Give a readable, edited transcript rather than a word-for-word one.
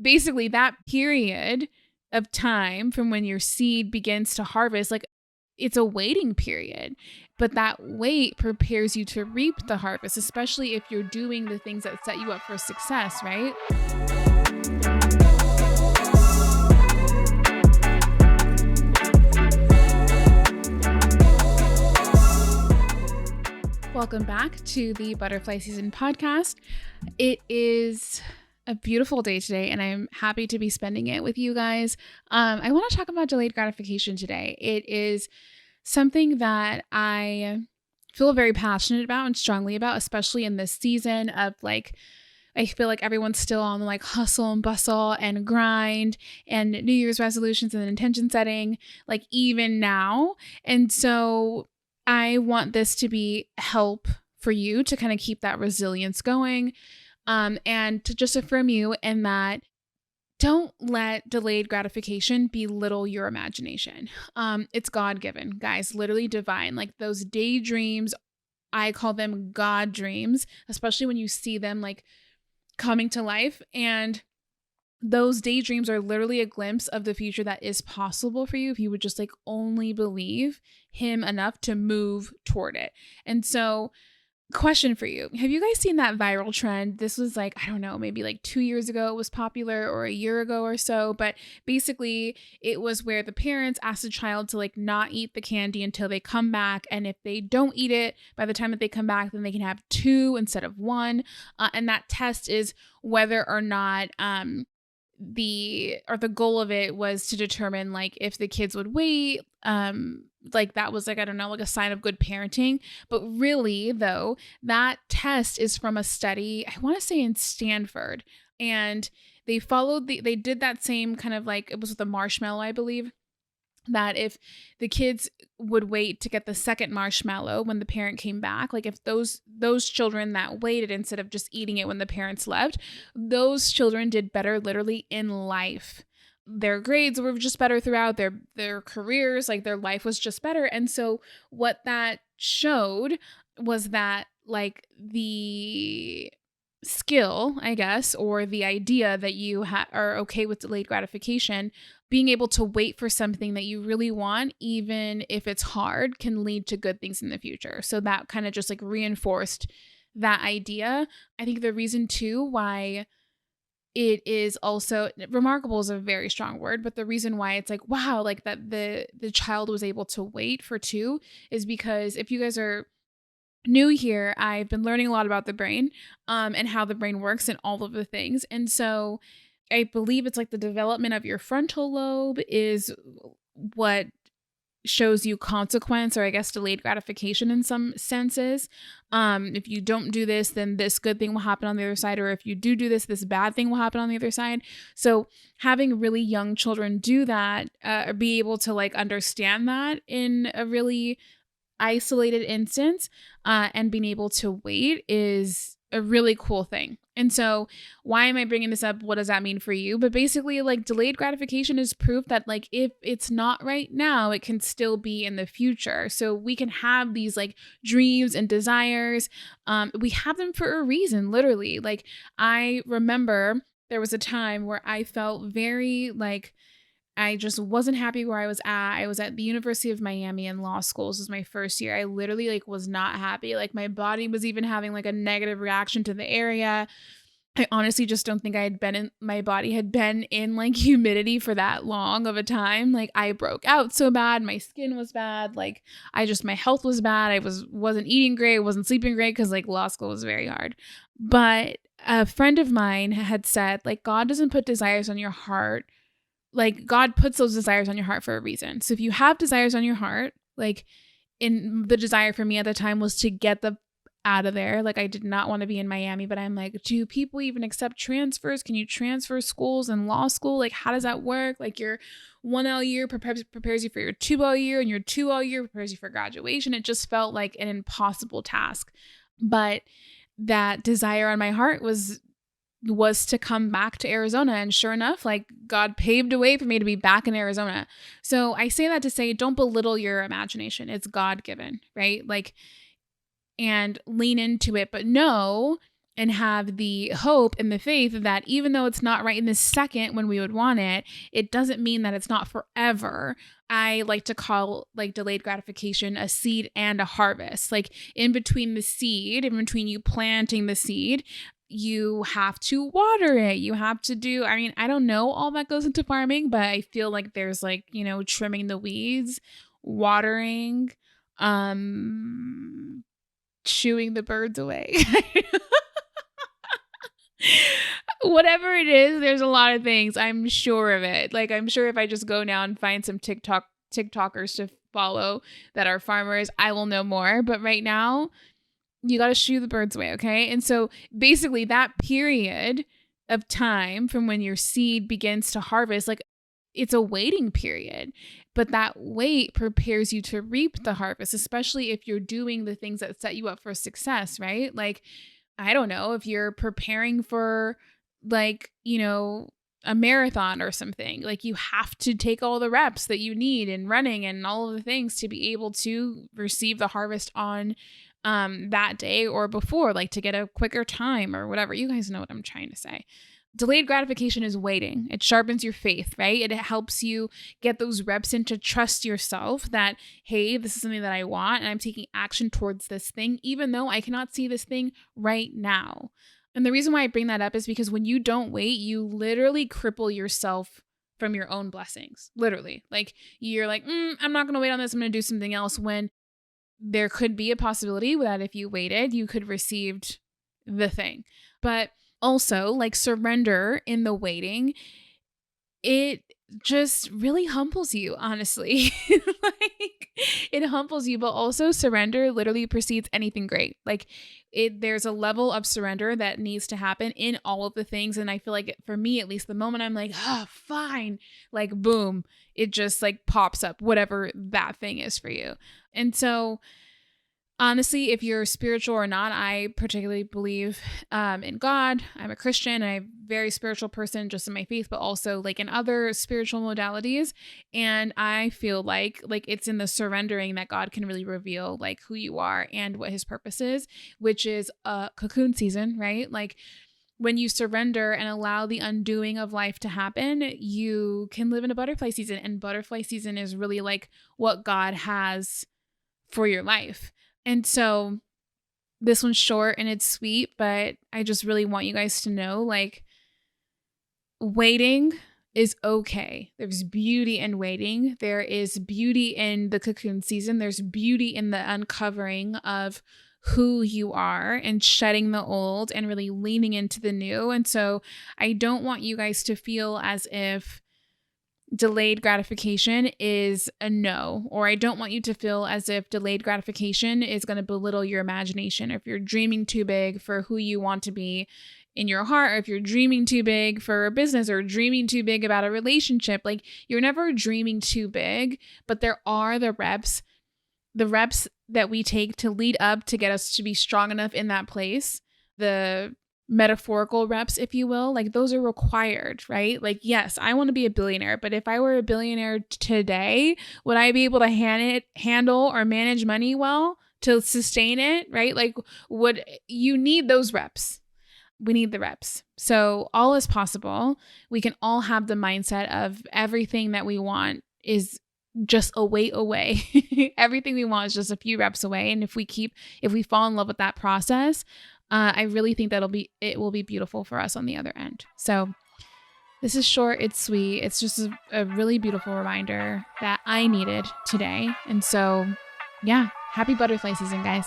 basically that period of time from when your seed begins to harvest, like it's a waiting period, but that wait prepares you to reap the harvest, especially if you're doing the things that set you up for success, right? Welcome back to the Butterfly Season podcast. It is a beautiful day today, and I'm happy to be spending it with you guys. I want to talk about delayed gratification today. It is something that I feel very passionate about and strongly about, especially in this season of like, I feel like everyone's still on like hustle and bustle and grind and New Year's resolutions and intention setting, like even now. And so I want this to be help for you to kind of keep that resilience going, and to just affirm you in that don't let delayed gratification belittle your imagination. It's God-given, guys, literally divine. Like those daydreams, I call them God dreams, especially when you see them like coming to life. And those daydreams are literally a glimpse of the future that is possible for you if you would just like only believe him enough to move toward it. And so, question for you. Have you guys seen that viral trend? This was like, I don't know, maybe like 2 years ago it was popular, or a year ago or so, but basically it was where the parents asked the child to like not eat the candy until they come back. And if they don't eat it by the time that they come back, then they can have 2 instead of 1. And that test is whether or not, the goal of it was to determine like if the kids would wait, like that was like, I don't know, like a sign of good parenting. But really though, that test is from a study, I want to say in Stanford, and they did that same kind of like, it was with a marshmallow, I believe, that if the kids would wait to get the second marshmallow when the parent came back, like if those children that waited instead of just eating it when the parents left, those children did better literally in life. Their grades were just better throughout their careers, like their life was just better. And so what that showed was that like the skill, I guess, or the idea that you are okay with delayed gratification, being able to wait for something that you really want, even if it's hard, can lead to good things in the future. So that kind of just like reinforced that idea. I think the reason too why it is also remarkable is a very strong word, but the reason why it's like, wow, like that the child was able to wait for 2 is because if you guys are new here, I've been learning a lot about the brain, and how the brain works and all of the things. And so I believe it's like the development of your frontal lobe is what shows you consequence, or I guess delayed gratification in some senses. If you don't do this, then this good thing will happen on the other side. Or if you do this, this bad thing will happen on the other side. So having really young children do that, or be able to like understand that in a really isolated instance, and being able to wait is a really cool thing. And so why am I bringing this up? What does that mean for you? But basically like delayed gratification is proof that like if it's not right now, it can still be in the future. So we can have these like dreams and desires. We have them for a reason, literally. Like I remember there was a time where I felt very like I just wasn't happy where I was at. I was at the University of Miami in law school. This was my first year. I literally like was not happy. Like my body was even having like a negative reaction to the area. I honestly just don't think my body had been in like humidity for that long of a time. Like I broke out so bad. My skin was bad. Like my health was bad. I wasn't eating great. Wasn't sleeping great because like law school was very hard. But a friend of mine had said like, God doesn't put desires on your heart. Like God puts those desires on your heart for a reason. So if you have desires on your heart, like in the desire for me at the time was to get out of there. Like I did not want to be in Miami, but I'm like, do people even accept transfers? Can you transfer schools in law school? Like, how does that work? Like your 1L year prepares you for your 2L year, and your 2L year prepares you for graduation. It just felt like an impossible task. But that desire on my heart was to come back to Arizona. And sure enough, like God paved a way for me to be back in Arizona. So I say that to say, don't belittle your imagination. It's God given, right? Like, and lean into it, but know and have the hope and the faith that even though it's not right in this second when we would want it, it doesn't mean that it's not forever. I like to call like delayed gratification a seed and a harvest. Like in between the seed, in between you planting the seed, you have to water it. You have to do, I mean, I don't know all that goes into farming, but I feel like there's like, trimming the weeds, watering, shooing the birds away. Whatever it is, there's a lot of things. I'm sure of it. Like, I'm sure if I just go now and find some TikTokers to follow that are farmers, I will know more. But right now, you got to shoo the birds away, okay? And so basically that period of time from when your seed begins to harvest, like it's a waiting period, but that wait prepares you to reap the harvest, especially if you're doing the things that set you up for success, right? Like, I don't know, if you're preparing for like, a marathon or something, like you have to take all the reps that you need in running and all of the things to be able to receive the harvest on that day or before, like to get a quicker time or whatever. You guys know what I'm trying to say. Delayed gratification is waiting. It sharpens your faith, right? It helps you get those reps in to trust yourself that, hey, this is something that I want and I'm taking action towards this thing, even though I cannot see this thing right now. And the reason why I bring that up is because when you don't wait, you literally cripple yourself from your own blessings. Literally. Like you're like, I'm not going to wait on this. I'm going to do something else, when there could be a possibility that if you waited, you could received the thing. But also, like, surrender in the waiting, it just really humbles you, honestly. Like, it humbles you, but also surrender literally precedes anything great. Like, there's a level of surrender that needs to happen in all of the things. And I feel like for me, at least, the moment I'm like, fine, like, boom, it just like pops up, whatever that thing is for you. And so honestly, if you're spiritual or not, I particularly believe in God. I'm a Christian. I'm a very spiritual person, just in my faith, but also like in other spiritual modalities. And I feel like it's in the surrendering that God can really reveal like who you are and what his purpose is, which is a cocoon season, right? Like when you surrender and allow the undoing of life to happen, you can live in a butterfly season. And butterfly season is really like what God has for your life. And so this one's short and it's sweet, but I just really want you guys to know, like, waiting is okay. There's beauty in waiting. There is beauty in the cocoon season. There's beauty in the uncovering of who you are and shedding the old and really leaning into the new. And so I don't want you guys to feel as if delayed gratification is a no, or I don't want you to feel as if delayed gratification is going to belittle your imagination. If you're dreaming too big for who you want to be in your heart, or if you're dreaming too big for a business or dreaming too big about a relationship, like you're never dreaming too big, but there are the reps that we take to lead up to get us to be strong enough in that place. The metaphorical reps, if you will, like those are required, right? Like, yes, I want to be a billionaire, but if I were a billionaire today, would I be able to handle or manage money well to sustain it, right? Like, would you need those reps? We need the reps. So all is possible. We can all have the mindset of everything that we want is just a wait away. Everything we want is just a few reps away. And if we fall in love with that process, I really think it will be beautiful for us on the other end. So this is short. It's sweet. It's just a really beautiful reminder that I needed today. And so, yeah, happy butterfly season, guys.